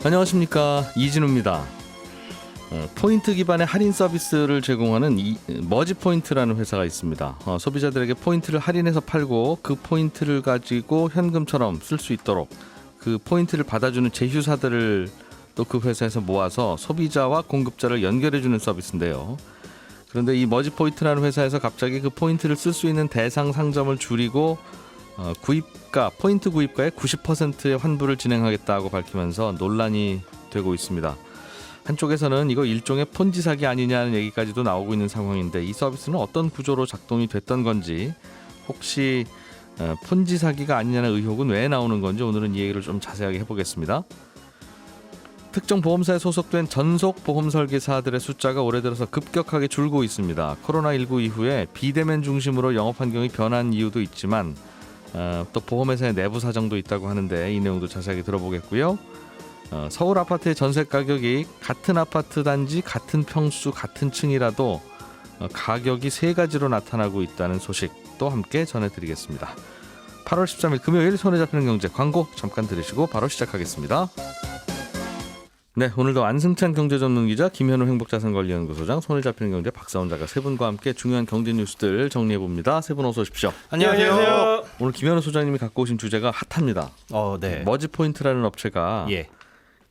안녕하십니까, 이진우입니다. 포인트 기반의 할인 서비스를 제공하는 머지포인트라는 회사가 있습니다. 소비자들에게 포인트를 할인해서 팔고 그 포인트를 가지고 현금처럼 쓸 수 있도록 그 포인트를 받아주는 제휴사들을 또 그 회사에서 모아서 소비자와 공급자를 연결해주는 서비스인데요. 그런데 이 머지포인트라는 회사에서 갑자기 그 포인트를 쓸 수 있는 대상 상점을 줄이고 포인트 구입가의 90%의 환불을 진행하겠다고 밝히면서 논란이 되고 있습니다. 한쪽에서는 이거 일종의 폰지 사기 아니냐는 얘기까지도 나오고 있는 상황인데, 이 서비스는 어떤 구조로 작동이 됐던 건지, 혹시 폰지 사기가 아니냐는 의혹은 왜 나오는 건지 오늘은 이 얘기를 좀 자세하게 해보겠습니다. 특정 보험사에 소속된 전속 보험 설계사들의 숫자가 올해 들어서 급격하게 줄고 있습니다. 코로나19 이후에 비대면 중심으로 영업 환경이 변한 이유도 있지만 또 보험회사의 내부 사정도 있다고 하는데, 이 내용도 자세하게 들어보겠고요. 서울 아파트의 전세 가격이 같은 아파트 단지, 같은 평수, 같은 층이라도 가격이 세 가지로 나타나고 있다는 소식도 함께 전해드리겠습니다. 8월 13일 금요일 손에 잡히는 경제, 광고 잠깐 들으시고 바로 시작하겠습니다. 네, 오늘도 안승찬 경제전문기자, 김현우 행복자산관리연구소장, 손에 잡히는 경제 박사원 작가 세 분과 함께 중요한 경제 뉴스들 정리해봅니다. 세 분 어서 오십시오. 안녕하세요. 오늘 김현우 소장님이 갖고 오신 주제가 핫합니다. 네. 머지포인트라는 업체가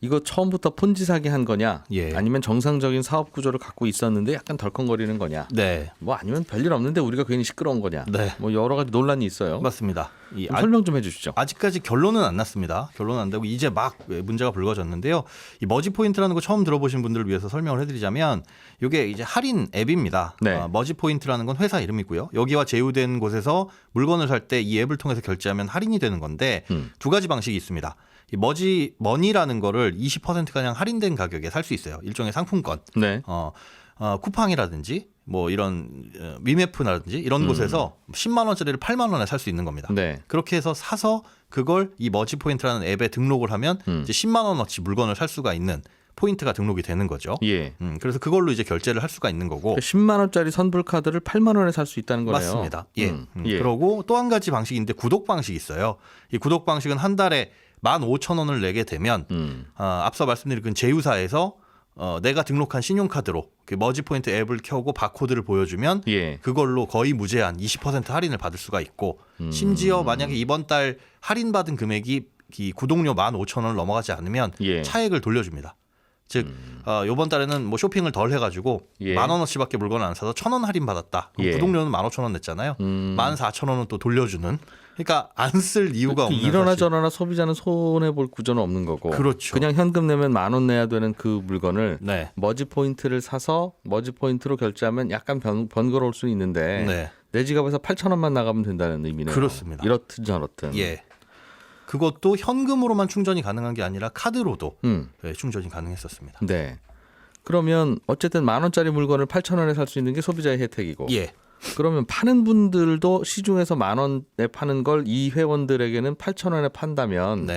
이거 처음부터 폰지 사기 한 거냐, 아니면 정상적인 사업 구조를 갖고 있었는데 약간 덜컹거리는 거냐, 뭐 아니면 별일 없는데 우리가 괜히 시끄러운 거냐, 뭐 여러 가지 논란이 있어요. 맞습니다. 설명 좀 해주시죠. 아직까지 결론은 안 났습니다. 결론은 안 되고 이제 막 문제가 불거졌는데요. 이 머지포인트라는 거 처음 들어보신 분들을 위해서 설명을 해드리자면, 이게 이제 할인 앱입니다. 네. 머지포인트라는 건 회사 이름이고요. 여기와 제휴된 곳에서 물건을 살 때 이 앱을 통해서 결제하면 할인이 되는 건데, 두 가지 방식이 있습니다. 이 머니라는 거를 20%가량 할인된 가격에 살 수 있어요. 일종의 상품권. 네. 쿠팡이라든지 뭐 이런 위메프라든지 이런 곳에서 10만 원짜리를 8만 원에 살 수 있는 겁니다. 네. 그렇게 해서 사서 그걸 이 머지포인트라는 앱에 등록을 하면 이제 10만 원어치 물건을 살 수가 있는 포인트가 등록이 되는 거죠. 예. 그래서 그걸로 이제 결제를 할 수가 있는 거고. 10만 원짜리 선불 카드를 8만 원에 살 수 있다는 거네요. 맞습니다. 그리고 또 한 가지 방식인데, 구독 방식이 있어요. 이 구독 방식은 한 달에 15,000원을 내게 되면 앞서 말씀드린 그 제휴사에서 내가 등록한 신용카드로 그 머지포인트 앱을 켜고 바코드를 보여주면 그걸로 거의 무제한 20% 할인을 받을 수가 있고, 심지어 만약에 이번 달 할인받은 금액이 이 구독료 15,000원을 넘어가지 않으면 차액을 돌려줍니다. 즉 이번 달에는 뭐 쇼핑을 덜 해가지고 10,000원어치밖에 물건을 안 사서 1,000원 할인 받았다. 그럼 구독료는 15,000원 냈잖아요. 14,000원은 또 돌려주는. 그러니까 안 쓸 이유가 없는, 이러나 저러나 소비자는 손해 볼 구조는 없는 거고. 그렇죠. 그냥 현금 내면 10,000원 내야 되는 그 물건을 머지 포인트를 사서 머지 포인트로 결제하면 약간 번거로울 수 있는데 내 지갑에서 8,000원만 나가면 된다는 의미네요. 그렇습니다. 이렇든 저렇든. 그것도 현금으로만 충전이 가능한 게 아니라 카드로도 충전이 가능했었습니다. 네. 그러면 어쨌든 10,000원짜리 물건을 8,000원에 살 수 있는 게 소비자의 혜택이고. 그러면 파는 분들도 시중에서 10,000원에 파는 걸 이 회원들에게는 8,000원에 판다면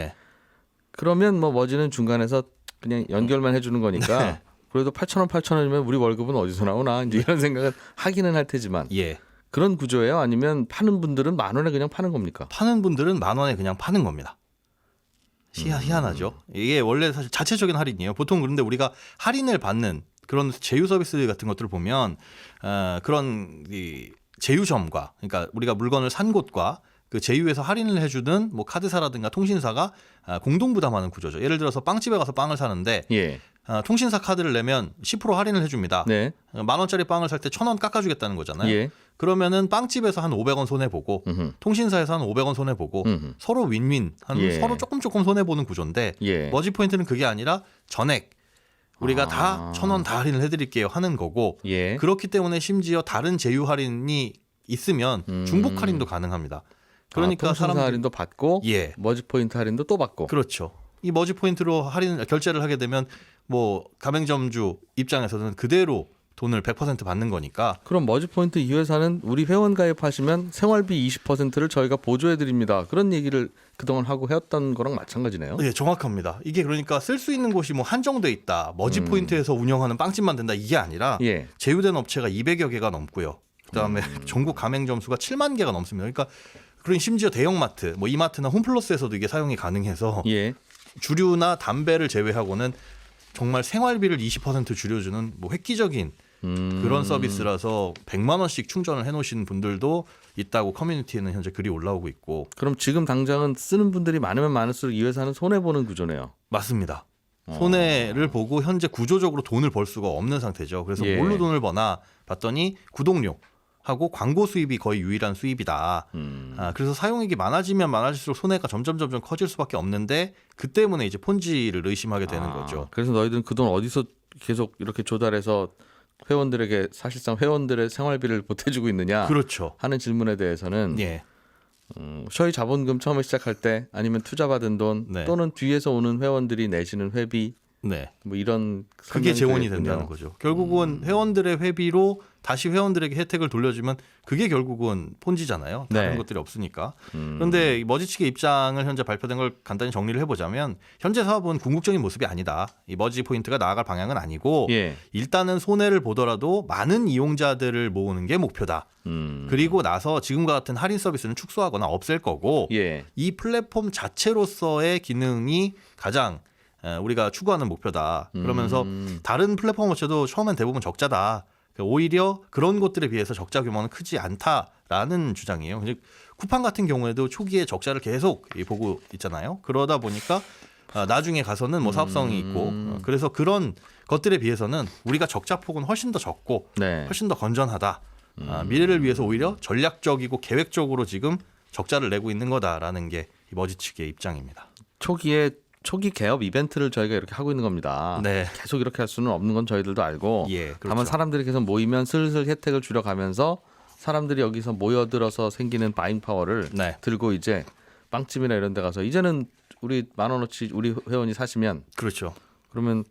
그러면 뭐 머지는 중간에서 그냥 연결만 해주는 거니까 그래도 8,000원이면 우리 월급은 어디서 나오나 이제 이런 생각은 하기는 할 테지만 그런 구조예요? 아니면 파는 분들은 10,000원에 그냥 파는 겁니까? 파는 분들은 10,000원에 그냥 파는 겁니다. 희한하죠. 이게 원래 사실 자체적인 할인이에요. 보통 그런데 우리가 할인을 받는 그런 제휴 서비스 같은 것들을 보면 그런 이 제휴점과, 그러니까 우리가 물건을 산 곳과 그 제휴에서 할인을 해주는 뭐 카드사라든가 통신사가 공동 부담하는 구조죠. 예를 들어서 빵집에 가서 빵을 사는데 통신사 카드를 내면 10% 할인을 해줍니다. 10,000원짜리 빵을 살 때 1,000원 깎아주겠다는 거잖아요. 그러면은 빵집에서 한 500원 손해보고 통신사에서 한 500원 손해보고 서로 윈윈, 서로 조금 손해보는 구조인데, 머지포인트는 그게 아니라 전액 우리가 다 1,000원 다 할인을 해드릴게요 하는 거고, 그렇기 때문에 심지어 다른 제휴 할인이 있으면 중복 할인도 가능합니다. 그러니까 통신사 사람들 할인도 받고 머지포인트 할인도 또 받고. 그렇죠. 이 머지포인트로 결제를 하게 되면 뭐 가맹점주 입장에서는 그대로 돈을 100% 받는 거니까. 그럼 머지포인트 이 회사는 우리 회원 가입하시면 생활비 20%를 저희가 보조해 드립니다. 그런 얘기를 그동안 하고 해왔던 거랑 마찬가지네요. 네, 정확합니다. 이게 그러니까 쓸 수 있는 곳이 뭐 한정돼 있다. 머지포인트에서 운영하는 빵집만 된다. 이게 아니라 제휴된 업체가 200여 개가 넘고요. 그다음에 전국 가맹점 수가 7만 개가 넘습니다. 그러니까 심지어 대형마트, 뭐 이마트나 홈플러스에서도 이게 사용이 가능해서 주류나 담배를 제외하고는 정말 생활비를 20% 줄여주는 뭐 획기적인 그런 서비스라서 100만 원씩 충전을 해놓으신 분들도 있다고 커뮤니티에는 현재 글이 올라오고 있고. 그럼 지금 당장은 쓰는 분들이 많으면 많을수록 이 회사는 손해 보는 구조네요. 맞습니다. 손해를 보고 현재 구조적으로 돈을 벌 수가 없는 상태죠. 그래서 예. 뭘로 돈을 버나 봤더니 구독료하고 광고 수입이 거의 유일한 수입이다. 그래서 사용액이 많아지면 많아질수록 손해가 점점 커질 수밖에 없는데 그 때문에 이제 폰지를 의심하게 되는 거죠. 그래서 너희들은 그 돈 어디서 계속 이렇게 조달해서 회원들에게 사실상 회원들의 생활비를 보태주고 있느냐 그렇죠. 하는 질문에 대해서는 예. 저희 자본금 처음에 시작할 때 아니면 투자받은 돈 네. 또는 뒤에서 오는 회원들이 내시는 회비 네. 뭐 이런 그게 설명이 재원이 되겠군요. 된다는 거죠. 결국은 회원들의 회비로 다시 회원들에게 혜택을 돌려주면 그게 결국은 폰지잖아요. 다른 네. 것들이 없으니까. 그런데 이 머지 측의 입장을 현재 발표된 걸 간단히 정리를 해보자면 현재 사업은 궁극적인 모습이 아니다. 이 머지 포인트가 나아갈 방향은 아니고 예. 일단은 손해를 보더라도 많은 이용자들을 모으는 게 목표다. 그리고 나서 지금과 같은 할인 서비스는 축소하거나 없앨 거고 예. 이 플랫폼 자체로서의 기능이 가장 우리가 추구하는 목표다. 그러면서 다른 플랫폼 업체도 처음엔 대부분 적자다. 오히려 그런 것들에 비해서 적자 규모는 크지 않다라는 주장이에요. 즉 쿠팡 같은 경우에도 초기에 적자를 계속 보고 있잖아요. 그러다 보니까 나중에 가서는 뭐 사업성이 있고 그래서 그런 것들에 비해서는 우리가 적자 폭은 훨씬 더 적고 네. 훨씬 더 건전하다. 미래를 위해서 오히려 전략적이고 계획적으로 지금 적자를 내고 있는 거다라는 게 이 머지 측의 입장입니다. 초기 개업 이벤트를 저희가 이렇게 하고 있는 겁니다. 네. 계속 이렇게 할 수는 없는 건 저희들도 알고 예, 그렇죠. 다만 사람들이 계속 모이면 슬슬 혜택을 줄여가면서 사람들이 여기서 모여들어서 생기는 바잉 파워를 네. 들고 이제 빵집이나 이런 데 가서 이제는 우리 10,000원어치 우리 회원이 사시면 그렇죠. 그러면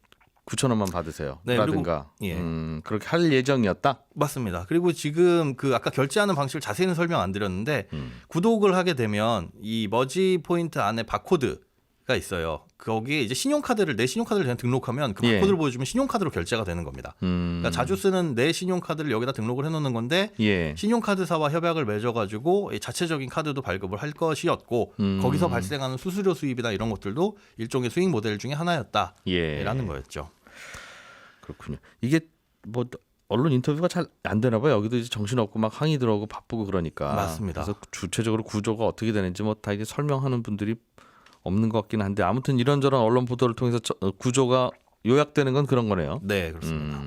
9,000원만 받으세요. 네, 라든가 그리고, 예. 그렇게 할 예정이었다. 맞습니다. 그리고 지금 그 아까 결제하는 방식을 자세히는 설명 안 드렸는데 구독을 하게 되면 이 머지 포인트 안에 바코드가 있어요. 거기에 이제 신용카드를 내 신용카드를 그냥 등록하면 그 예. 바코드를 보여주면 신용카드로 결제가 되는 겁니다. 그러니까 자주 쓰는 내 신용카드를 여기다 등록을 해놓는 건데 예. 신용카드사와 협약을 맺어가지고 자체적인 카드도 발급을 할 것이었고 거기서 발생하는 수수료 수입이나 이런 것들도 일종의 수익 모델 중에 하나였다라는 예. 거였죠. 그렇군요. 이게 뭐 언론 인터뷰가 잘 안 되나 봐요. 여기도 이제 정신없고 막 항의 들어오고 바쁘고 그러니까. 맞습니다. 그래서 주체적으로 구조가 어떻게 되는지 뭐 다 이게 설명하는 분들이 없는 것 같긴 한데 아무튼 이런저런 언론 보도를 통해서 구조가 요약되는 건 그런 거네요. 네, 그렇습니다.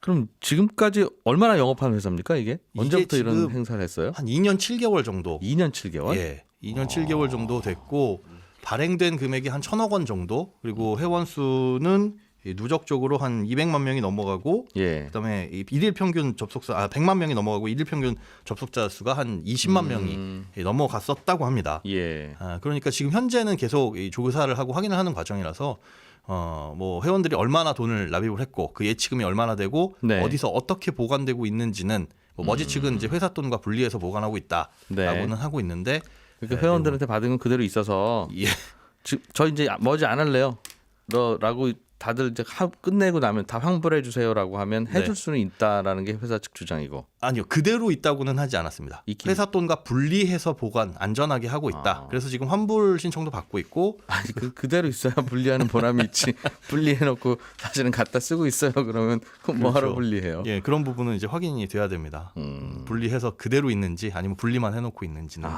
그럼 지금까지 얼마나 영업한 회사입니까 이게? 언제부터 이런 지금 행사를 했어요? 한 2년 7개월 정도. 2년 7개월? 예, 2년 7개월 정도 됐고 발행된 금액이 한 1,000억 원 정도. 그리고 회원 수는 누적적으로 한 200만 명이 넘어가고 예. 그다음에 일일 평균 접속자 100만 명이 넘어가고 일일 평균 접속자 수가 한 20만 명이 넘어갔었다고 합니다. 예. 그러니까 지금 현재는 계속 이 조사를 하고 확인을 하는 과정이라서 뭐 회원들이 얼마나 돈을 납입을 했고 그 예치금이 얼마나 되고 네. 어디서 어떻게 보관되고 있는지는 뭐 머지 측은 이제 회사 돈과 분리해서 보관하고 있다라고는 네. 하고 있는데 그러니까 회원들한테 받은 건 그대로 있어서 예. 저 이제 머지 안 할래요. 라고 다들 이제 끝내고 나면 다 환불해 주세요라고 하면 해줄 네. 수는 있다라는 게 회사 측 주장이고. 아니요 그대로 있다고는 하지 않았습니다. 있긴. 회사 돈과 분리해서 보관 안전하게 하고 있다. 그래서 지금 환불 신청도 받고 있고 아니 그대로 있어야 분리하는 보람이 있지. 분리해놓고 사실은 갖다 쓰고 있어요. 그러면 그럼 뭐하러 그렇죠. 분리해요? 예 그런 부분은 이제 확인이 돼야 됩니다. 분리해서 그대로 있는지 아니면 분리만 해놓고 있는지는.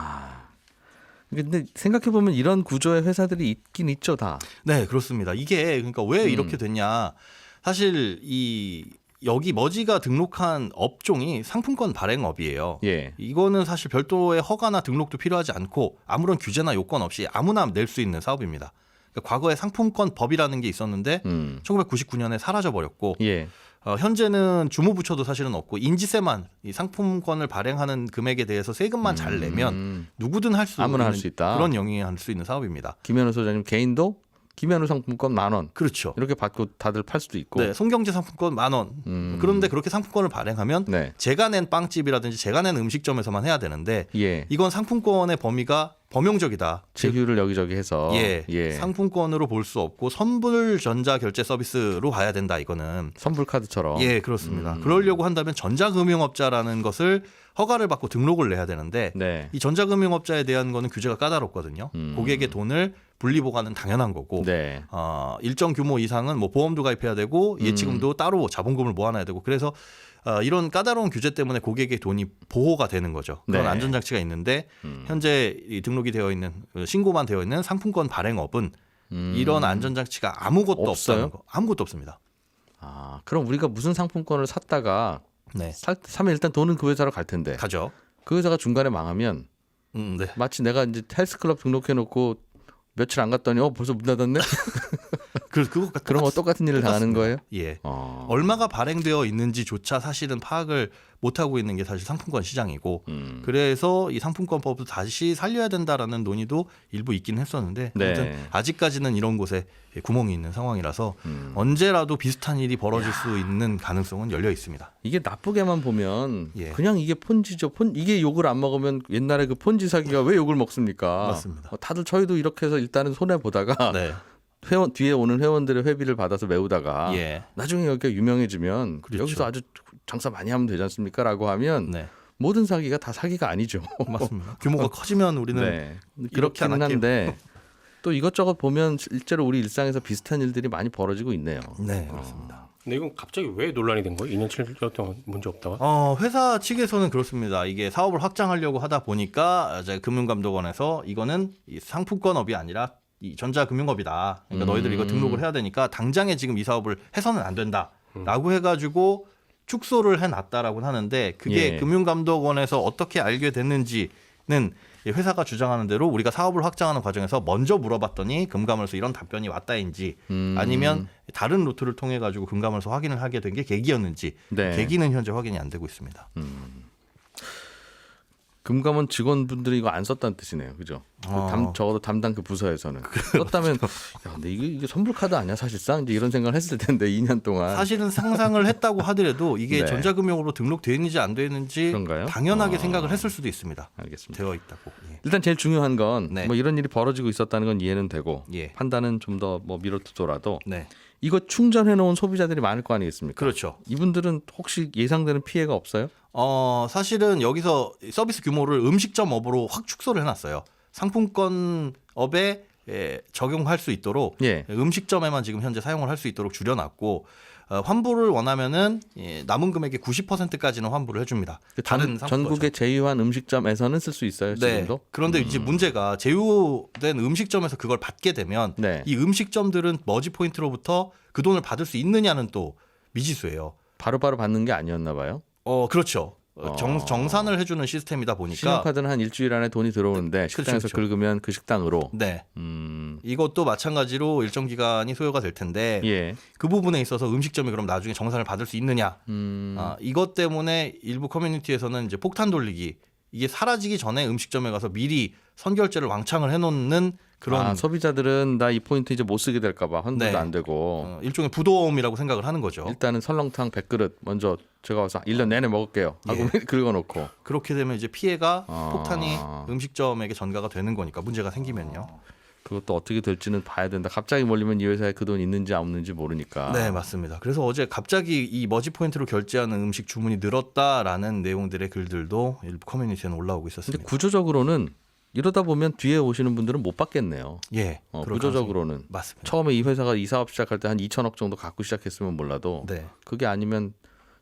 근데 생각해 보면 이런 구조의 회사들이 있긴 있죠 다. 네, 그렇습니다. 이게 그러니까 왜 이렇게 됐냐? 사실 여기 머지가 등록한 업종이 상품권 발행업이에요. 예. 이거는 사실 별도의 허가나 등록도 필요하지 않고 아무런 규제나 요건 없이 아무나 낼 수 있는 사업입니다. 그러니까 과거에 상품권 법이라는 게 있었는데 1999년에 사라져 버렸고 예. 현재는 주무부처도 사실은 없고 인지세만 이 상품권을 발행하는 금액에 대해서 세금만 잘 내면 누구든 아무나 할 수 있다. 그런 영위에 할 수 있는 사업입니다. 김현우 소장님 개인도 김현우 상품권 10,000원 그렇죠. 이렇게 받고 다들 팔 수도 있고. 네, 송경제 상품권 10,000원. 그런데 그렇게 상품권을 발행하면 네. 제가 낸 빵집이라든지 제가 낸 음식점에서만 해야 되는데 예. 이건 상품권의 범위가 범용적이다. 제휴를 여기저기 해서. 예, 상품권으로 볼 수 없고 선불 전자 결제 서비스로 가야 된다. 이거는 선불 카드처럼. 예, 그렇습니다. 그러려고 한다면 전자금융업자라는 것을 허가를 받고 등록을 내야 되는데 네. 이 전자금융업자에 대한 거는 규제가 까다롭거든요. 고객의 돈을 분리 보관은 당연한 거고 네. 일정 규모 이상은 뭐 보험도 가입해야 되고 예치금도 따로 자본금을 모아놔야 되고 그래서 이런 까다로운 규제 때문에 고객의 돈이 보호가 되는 거죠. 그런 네. 안전장치가 있는데 현재 이 등록이 되어 있는 신고만 되어 있는 상품권 발행업은 이런 안전장치가 아무것도 없어요? 없다는 거. 아무것도 없습니다. 그럼 우리가 무슨 상품권을 샀다가 네. 사면 일단 돈은 그 회사로 갈 텐데 가죠. 그 회사가 중간에 망하면 네. 마치 내가 이제 헬스클럽 등록해놓고 며칠 안 갔더니 벌써 문 닫았네? 그것과 그런 거 똑같은 일을 당하는 거예요? 예. 얼마가 발행되어 있는지조차 사실은 파악을 못 하고 있는 게 사실 상품권 시장이고 그래서 이 상품권법도 다시 살려야 된다라는 논의도 일부 있긴 했었는데 네. 아무튼 아직까지는 이런 곳에 구멍이 있는 상황이라서 언제라도 비슷한 일이 벌어질 수 있는 가능성은 열려 있습니다. 이게 나쁘게만 보면 예. 그냥 이게 폰지죠. 이게 욕을 안 먹으면 옛날에 그 폰지 사기가 왜 욕을 먹습니까? 맞습니다. 다들 저희도 이렇게 해서 일단은 손해 보다가 네. 회원 뒤에 오는 회원들의 회비를 받아서 메우다가 예. 나중에 여기가 유명해지면 그렇죠. 여기서 아주 장사 많이 하면 되지 않습니까?라고 하면 네. 모든 사기가 다 사기가 아니죠. 맞습니다. 규모가 커지면 우리는 네. 이렇게 그렇기는 안 할게요. 한데 또 이것저것 보면 실제로 우리 일상에서 비슷한 일들이 많이 벌어지고 있네요. 네, 그렇습니다. 근데 이건 갑자기 왜 논란이 된 거예요? 2년 7개월 동안 문제 없다가? 회사 측에서는 그렇습니다. 이게 사업을 확장하려고 하다 보니까 이제 금융감독원에서 이거는 이 상품권업이 아니라 이 전자금융업이다. 그러니까 너희들 이거 등록을 해야 되니까 당장에 지금 이 사업을 해서는 안 된다라고 해가지고 축소를 해놨다라고 하는데 그게 예. 금융감독원에서 어떻게 알게 됐는지는 회사가 주장하는 대로 우리가 사업을 확장하는 과정에서 먼저 물어봤더니 금감원에서 이런 답변이 왔다인지 아니면 다른 루트를 통해 가지고 금감원에서 확인을 하게 된 게 계기였는지 네. 계기는 현재 확인이 안 되고 있습니다. 금감원 직원분들이 이거 안 썼다는 뜻이네요, 그죠? 적어도 담당 그 부서에서는 썼다면, 야, 근데 이게 선불 카드 아니야 사실상 이제 이런 생각을 했을 텐데 2년 동안 사실은 상상을 했다고 하더라도 이게 네. 전자금융으로 등록되어 있는지 안 되어 있는지 그런가요? 당연하게 생각을 했을 수도 있습니다. 알겠습니다. 되어 있다고. 예. 일단 제일 중요한 건 네. 뭐 이런 일이 벌어지고 있었다는 건 이해는 되고 예. 판단은 좀 더 뭐 미뤄두더라도 네, 이거 충전해 놓은 소비자들이 많을 거 아니겠습니까? 그렇죠. 이분들은 혹시 예상되는 피해가 없어요? 사실은 여기서 서비스 규모를 음식점업으로 확 축소를 해놨어요. 상품권업에 적용할 수 있도록 예. 음식점에만 지금 현재 사용을 할 수 있도록 줄여놨고 환불을 원하면은 남은 금액의 90%까지는 환불을 해줍니다. 다른 상품권처럼. 전국의 제휴한 음식점에서는 쓸 수 있어요, 네. 지금도? 그런데 이제 문제가 제휴된 음식점에서 그걸 받게 되면 네. 이 음식점들은 머지 포인트로부터 그 돈을 받을 수 있느냐는 또 미지수예요. 바로바로 받는 게 아니었나 봐요. 그렇죠. 정산을 해주는 시스템이다 보니까 신용카드는 한 일주일 안에 돈이 들어오는데 식당에서 그렇죠. 긁으면 그 식당으로. 네. 이것도 마찬가지로 일정 기간이 소요가 될 텐데 예. 그 부분에 있어서 음식점이 그럼 나중에 정산을 받을 수 있느냐 이것 때문에 일부 커뮤니티에서는 이제 폭탄 돌리기 이게 사라지기 전에 음식점에 가서 미리 선결제를 왕창을 해놓는 그런 소비자들은 나 이 포인트 이제 못 쓰게 될까봐 환불도 네. 안 되고 일종의 부도움이라고 생각을 하는 거죠. 일단은 설렁탕 100그릇 먼저 제가 와서 1년 내내 먹을게요 하고 예. 긁어놓고 그렇게 되면 이제 피해가 폭탄이 음식점에게 전가가 되는 거니까 문제가 생기면요. 그것도 어떻게 될지는 봐야 된다. 갑자기 몰리면 이 회사에 그 돈 있는지 없는지 모르니까. 네, 맞습니다. 그래서 어제 갑자기 이 머지 포인트로 결제하는 음식 주문이 늘었다라는 내용들의 글들도 일부 커뮤니티에는 올라오고 근데 있었습니다. 구조적으로는 이러다 보면 뒤에 오시는 분들은 못 받겠네요. 예, 그럴 구조적으로는 가능성이 맞습니다. 처음에 이 회사가 이 사업 시작할 때 한 2천억 정도 갖고 시작했으면 몰라도 네, 그게 아니면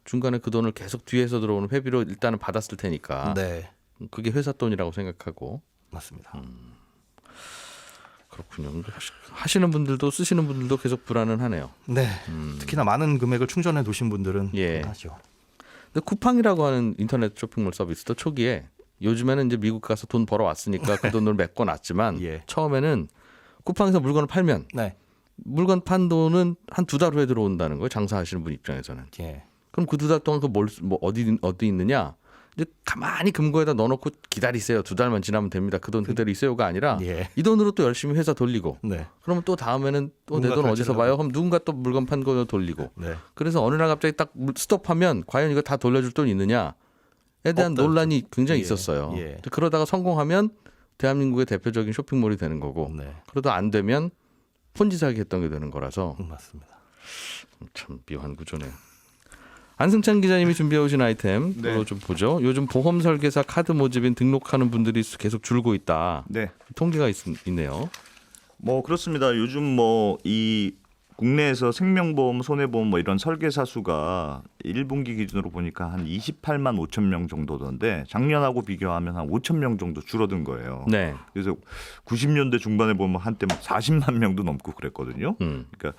중간에 그 돈을 계속 뒤에서 들어오는 회비로 일단은 받았을 테니까 네, 그게 회사 돈이라고 생각하고. 맞습니다. 그렇군요. 하시는 분들도 쓰시는 분들도 계속 불안은 하네요. 네, 특히나 많은 금액을 충전해 두신 분들은 예. 하죠. 근데 쿠팡이라고 하는 인터넷 쇼핑몰 서비스도 초기에 요즘에는 이제 미국 가서 돈 벌어 왔으니까 그 돈을 메꿔놨지만 예. 처음에는 쿠팡에서 물건을 팔면 네, 물건 판 돈은 한 2달 후에 들어온다는 거예요. 장사하시는 분 입장에서는. 예, 그럼 그 2달 동안 그 뭐 어디 있느냐? 이제 가만히 금고에다 넣어놓고 기다리세요. 2달만 지나면 됩니다. 그 돈 그대로 있어요가 아니라 예. 이 돈으로 또 열심히 회사 돌리고. 네, 그러면 또 다음에는 또 내 돈 뭔가 어디서 결제를 봐요? 그럼 누군가 또 물건 판 거 돌리고. 네, 그래서 어느 날 갑자기 딱 스톱하면 과연 이거 다 돌려줄 돈 있느냐에 대한 없다, 논란이 굉장히 예, 있었어요. 예. 그러다가 성공하면 대한민국의 대표적인 쇼핑몰이 되는 거고 네, 그러다 안 되면 폰지 사기 했던 게 되는 거라서 맞습니다. 참 묘한 구조네요. 안승찬 기자님이 준비해 오신 아이템으로 좀 보죠. 요즘 보험 설계사 카드 모집인 등록하는 분들이 계속 줄고 있다. 네. 통계가 있네요. 뭐 그렇습니다. 요즘 뭐 이 국내에서 생명보험, 손해보험 뭐 이런 설계사 수가 1분기 기준으로 보니까 한 28만 5천 명 정도던데 작년하고 비교하면 한 5천 명 정도 줄어든 거예요. 네. 그래서 90년대 중반에 보면 한때 막 40만 명도 넘고 그랬거든요. 그러니까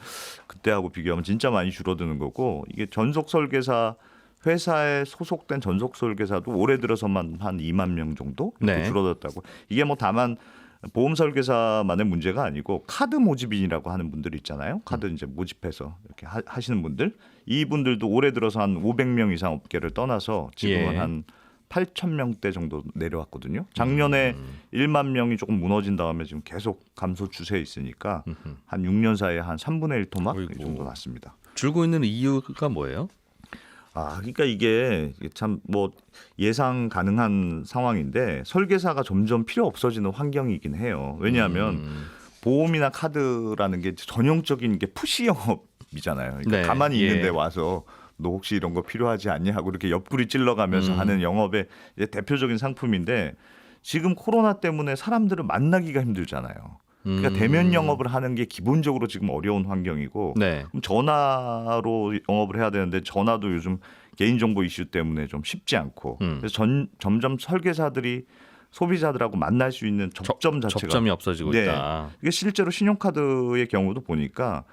그때하고 비교하면 진짜 많이 줄어드는 거고 이게 전속 설계사 회사에 소속된 전속 설계사도 올해 들어서만 한 2만 명 정도 이렇게 네. 줄어들었다고. 이게 뭐 다만 보험 설계사만의 문제가 아니고 카드 모집인이라고 하는 분들 있잖아요. 카드 이제 모집해서 이렇게 하시는 분들, 이분들도 올해 들어서 한 500명 이상 업계를 떠나서 지금은 예. 한 8천 명대 정도 내려왔거든요. 작년에 1만 명이 조금 무너진 다음에 지금 계속 감소 추세에 있으니까 한 6년 사이에 한 3분의 1 토막 이 어이구. 정도 났습니다. 줄고 있는 이유가 뭐예요? 그러니까 이게 참 뭐 예상 가능한 상황인데 설계사가 점점 필요 없어지는 환경이긴 해요. 왜냐하면 보험이나 카드라는 게 전형적인 게 푸시 영업이잖아요. 그러니까 네. 가만히 예. 있는데 와서 너 혹시 이런 거 필요하지 않냐 하고 이렇게 옆구리 찔러가면서 하는 영업의 이제 대표적인 상품인데 지금 코로나 때문에 사람들을 만나기가 힘들잖아요. 그러니까 대면 영업을 하는 게 기본적으로 지금 어려운 환경이고 네. 그럼 전화로 영업을 해야 되는데 전화도 요즘 개인정보 이슈 때문에 좀 쉽지 않고 그래서 점점 설계사들이 소비자들하고 만날 수 있는 접점 자체가 접점이 없어지고 네. 있다. 이게 실제로 신용카드의 경우도 보니까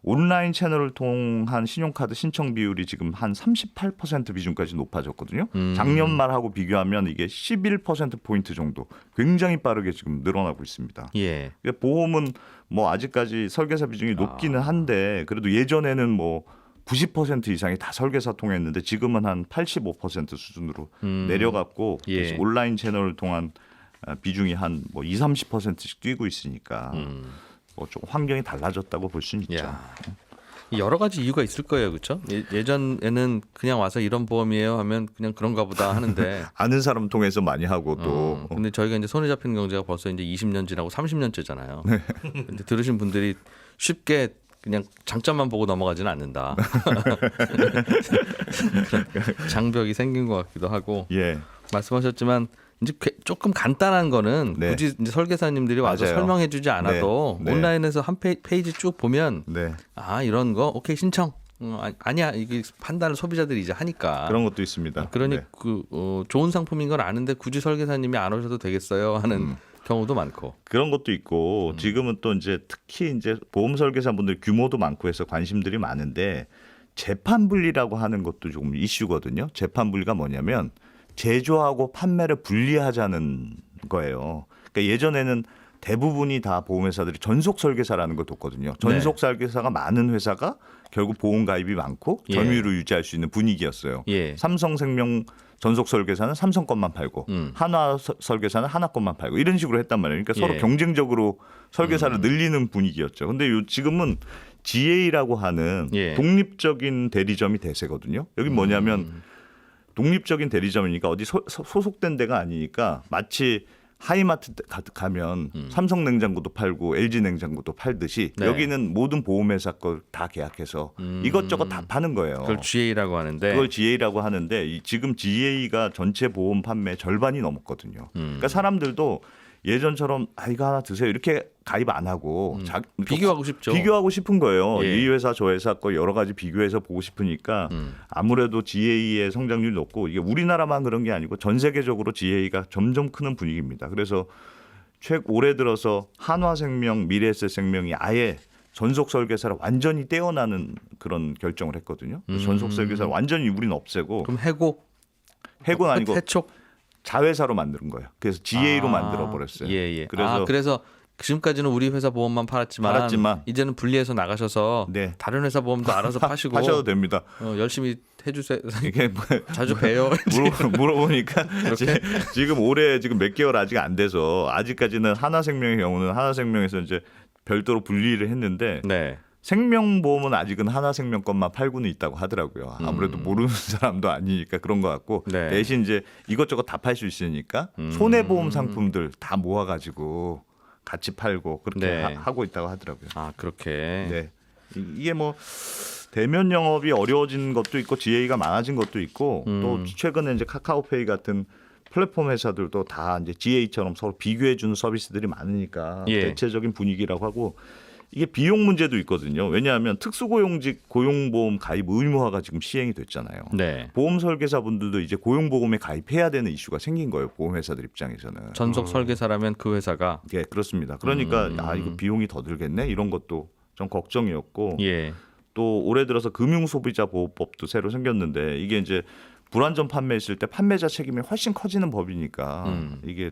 온라인 채널을 통한 신용카드 신청 비율이 지금 한 38% 비중까지 높아졌거든요. 작년 말하고 비교하면 이게 11%포인트 정도 굉장히 빠르게 지금 늘어나고 있습니다. 예. 그러니까 보험은 뭐 아직까지 설계사 비중이 높기는 한데 그래도 예전에는 뭐 90% 이상이 다 설계사 통했는데 지금은 한 85% 수준으로 내려갔고 예. 그래서 온라인 채널을 통한 비중이 한 뭐 20-30%씩 뛰고 있으니까 뭐 좀 환경이 달라졌다고 볼 수는 있죠. 야. 여러 가지 이유가 있을 거예요, 그렇죠? 예전에는 그냥 와서 이런 보험이에요 하면 그냥 그런가 보다 하는데. 아는 사람 통해서 많이 하고 또 근데 저희가 이제 손에 잡히는 경제가 벌써 이제 20년 지나고 30년째잖아요. 네. 근데 들으신 분들이 쉽게 그냥 장점만 보고 넘어가지는 않는다. 그런 장벽이 생긴 것 같기도 하고 예. 말씀하셨지만 이제 조금 간단한 거는 네. 굳이 이제 설계사님들이 와서 맞아요. 설명해주지 않아도 네. 네. 온라인에서 한 페이지 쭉 보면 네. 이런 거 오케이 신청. 아니야 이게 판단을 소비자들이 이제 하니까. 그런 것도 있습니다. 그러니 네. 좋은 상품인 걸 아는데 굳이 설계사님이 안 오셔도 되겠어요 하는 경우도 많고. 그런 것도 있고 지금은 또 이제 특히 이제 보험 설계사분들 규모도 많고 해서 관심들이 많은데 재판 분리라고 하는 것도 조금 이슈거든요. 재판 분리가 뭐냐면 제조하고 판매를 분리하자는 거예요. 그러니까 예전에는 대부분이 다 보험회사들이 전속 설계사라는 걸 뒀거든요. 전속 설계사가 많은 회사가 결국 보험 가입이 많고 예. 점유율을 유지할 수 있는 분위기였어요. 예. 삼성생명 전속 설계사는 삼성 것만 팔고 한화 설계사는 한화 것만 팔고 이런 식으로 했단 말이에요. 그러니까 서로 예. 경쟁적으로 설계사를 늘리는 분위기였죠. 근데 지금은 GA라고 하는 예. 독립적인 대리점이 대세거든요. 여기 뭐냐면 독립적인 대리점이니까 어디 소속된 데가 아니니까 마치 하이마트 가면 삼성 냉장고도 팔고 LG 냉장고도 팔듯이 네. 여기는 모든 보험회사 걸 다 계약해서 이것저것 다 파는 거예요. 그걸 GA라고 하는데. 그걸 GA라고 하는데 지금 GA가 전체 보험 판매 절반이 넘었거든요. 그러니까 사람들도 예전처럼 이거 하나 드세요 이렇게 가입 안 하고 비교하고 싶죠. 비교하고 싶은 거예요. 예. 이 회사 저 회사 거 여러 가지 비교해서 보고 싶으니까 아무래도 GA의 성장률이 높고 이게 우리나라만 그런 게 아니고 전 세계적으로 GA가 점점 크는 분위기입니다. 그래서 올해 들어서 한화생명, 미래에셋생명이 아예 전속 설계사를 완전히 떼어나는 그런 결정을 했거든요. 전속 설계사를 완전히 우리는 없애고 그럼 해고 해고는 아니고 해촉 자회사로 만든 거예요. 그래서 GA로 만들어 버렸어요. 예. 그래서 지금까지는 우리 회사 보험만 팔았지만 이제는 분리해서 나가셔서 네. 다른 회사 보험도 알아서 파시고 하셔도 됩니다. 열심히 해주세요. 이게 뭐 자주 봬요. 물어보니까 지금 올해 지금 몇 개월 아직 안 돼서 아직까지는 하나생명의 경우는 하나생명에서 이제 별도로 분리를 했는데 네. 생명보험은 아직은 하나생명 것만 팔고는 있다고 하더라고요. 아무래도 모르는 사람도 아니니까 그런 것 같고 네. 대신 이제 이것저것 다 팔 수 있으니까 손해보험 상품들 다 모아가지고 같이 팔고 그렇게 네. 하고 있다고 하더라고요. 그렇게. 네. 이게 뭐 대면 영업이 어려워진 것도 있고 GA가 많아진 것도 있고 또 최근에 이제 카카오페이 같은 플랫폼 회사들도 다 이제 GA처럼 서로 비교해 주는 서비스들이 많으니까 예. 대체적인 분위기라고 하고 이게 비용 문제도 있거든요. 왜냐하면 특수고용직 고용보험 가입 의무화가 지금 시행이 됐잖아요. 네. 보험 설계사분들도 이제 고용보험에 가입해야 되는 이슈가 생긴 거예요. 보험회사들 입장에서는. 전속 설계사라면 그 회사가 예, 그렇습니다. 그러니까 이거 비용이 더 들겠네 이런 것도 좀 걱정이었고 예. 또 올해 들어서 금융소비자보호법도 새로 생겼는데 이게 이제 불완전 판매했을 때 판매자 책임이 훨씬 커지는 법이니까 이게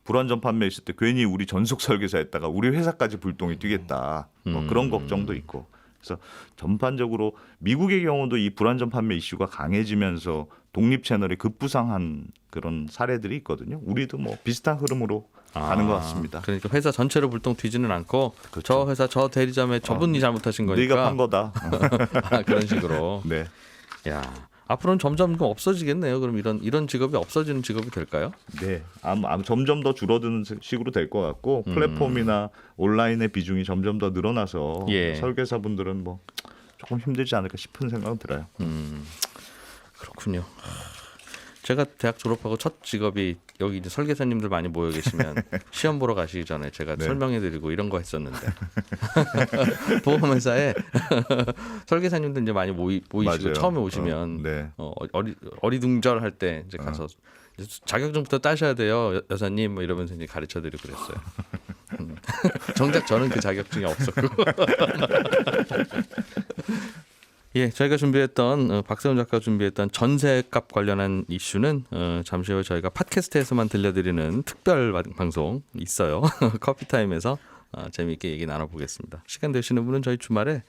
불완전 판매했을 때 괜히 우리 전속 설계사에다가 우리 회사까지 불똥이 튀겠다 뭐 그런 걱정도 있고 그래서 전반적으로 미국의 경우도 이 불완전 판매 이슈가 강해지면서 독립 채널이 급부상한 그런 사례들이 있거든요. 우리도 뭐 비슷한 흐름으로 가는 것 같습니다. 그러니까 회사 전체로 불똥 튀지는 않고 그렇죠. 저 회사 저 대리점에 저분이 잘못하신 거니까 네가 판 거다. 아, 그런 식으로. 네. 야, 앞으로는 점점 없어지겠네요. 그럼 이런 직업이 없어지는 직업이 될까요? 네, 점점 더 줄어드는 식으로 될 것 같고 플랫폼이나 온라인의 비중이 점점 더 늘어나서 예. 설계사분들은 뭐 조금 힘들지 않을까 싶은 생각은 들어요. 그렇군요. 제가 대학 졸업하고 첫 직업이 여기 이제 설계사님들 많이 모여 계시면 시험 보러 가시기 전에 제가 네. 설명해드리고 이런 거 했었는데 보험회사에 설계사님들 이제 많이 모이시고 맞아요. 처음에 오시면 네. 어리둥절할 때 이제 가서 자격증부터 따셔야 돼요 여사님 뭐 이러면서 이제 가르쳐드리고 그랬어요. 정작 저는 그 자격증이 없었고. 예, 저희가 준비했던 박세훈 작가가 준비했던 전세값 관련한 이슈는 잠시 후에 저희가 팟캐스트에서만 들려드리는 특별 방송 있어요. 커피타임에서 재미있게 얘기 나눠보겠습니다. 시간 되시는 분은 저희 주말에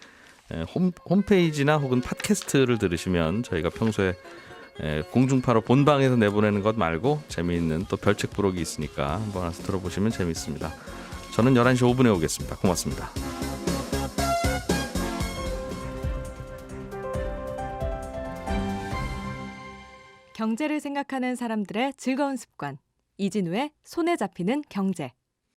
홈페이지나 혹은 팟캐스트를 들으시면 저희가 평소에 공중파로 본방에서 내보내는 것 말고 재미있는 또 별책 부록이 있으니까 한번 와서 들어보시면 재미있습니다. 저는 11시 5분에 오겠습니다. 고맙습니다. 경제를 생각하는 사람들의 즐거운 습관. 이진우의 손에 잡히는 경제.